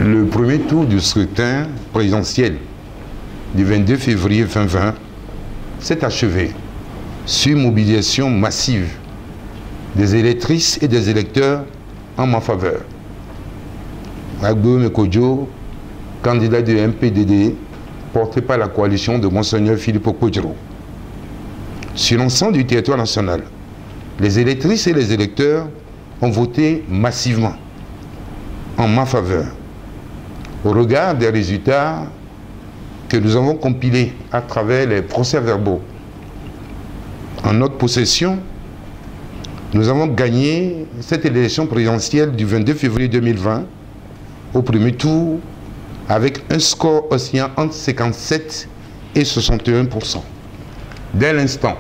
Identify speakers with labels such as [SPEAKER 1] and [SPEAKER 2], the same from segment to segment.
[SPEAKER 1] Le premier tour du scrutin présidentiel du 22 février 2020 s'est achevé sur mobilisation massive des électrices et des électeurs en ma faveur. Agbo Mekodjo, candidat du MPDD, porté par la coalition de Monseigneur Philippe Okodjiro. Sur l'ensemble du territoire national, les électrices et les électeurs ont voté massivement en ma faveur. Au regard des résultats que nous avons compilés à travers les procès-verbaux en notre possession, nous avons gagné cette élection présidentielle du 22 février 2020 au premier tour avec un score oscillant entre 57 et 61%. Dès l'instant,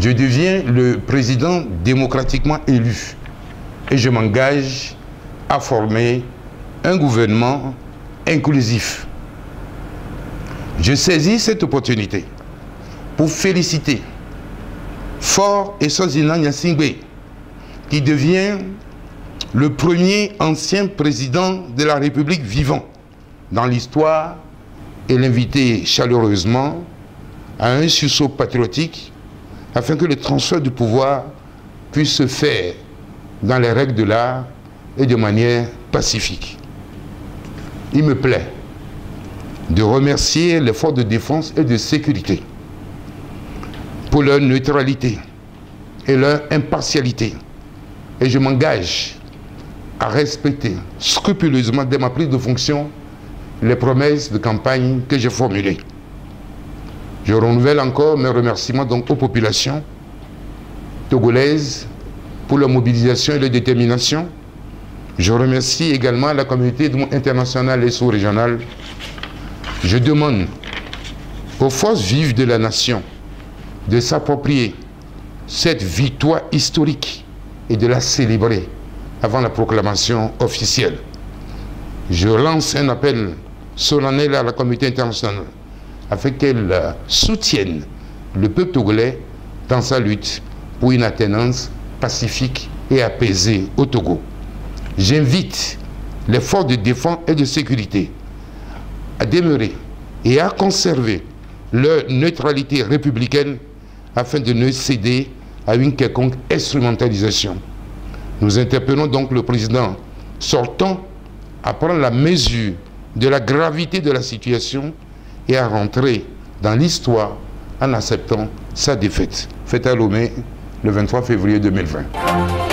[SPEAKER 1] je deviens le président démocratiquement élu et je m'engage à former un gouvernement inclusif. Je saisis cette opportunité pour féliciter Faure Essouzina Gnassingbé, qui devient le premier ancien président de la République vivant dans l'histoire, et l'inviter chaleureusement à un sursaut patriotique afin que le transfert du pouvoir puisse se faire dans les règles de l'art et de manière pacifique. Il me plaît de remercier les forces de défense et de sécurité pour leur neutralité et leur impartialité. Et je m'engage à respecter scrupuleusement dès ma prise de fonction les promesses de campagne que j'ai formulées. Je renouvelle encore mes remerciements donc aux populations togolaises pour leur mobilisation et leur détermination. Je remercie également la communauté internationale et sous-régionale. Je demande aux forces vives de la nation de s'approprier cette victoire historique et de la célébrer avant la proclamation officielle. Je lance un appel solennel à la communauté internationale afin qu'elle soutienne le peuple togolais dans sa lutte pour une alternance pacifique et apaisée au Togo. J'invite les forces de défense et de sécurité à demeurer et à conserver leur neutralité républicaine afin de ne céder à une quelconque instrumentalisation. Nous interpellons donc le président sortant à prendre la mesure de la gravité de la situation et à rentrer dans l'histoire en acceptant sa défaite. Fête à Lomé le 23 février 2020.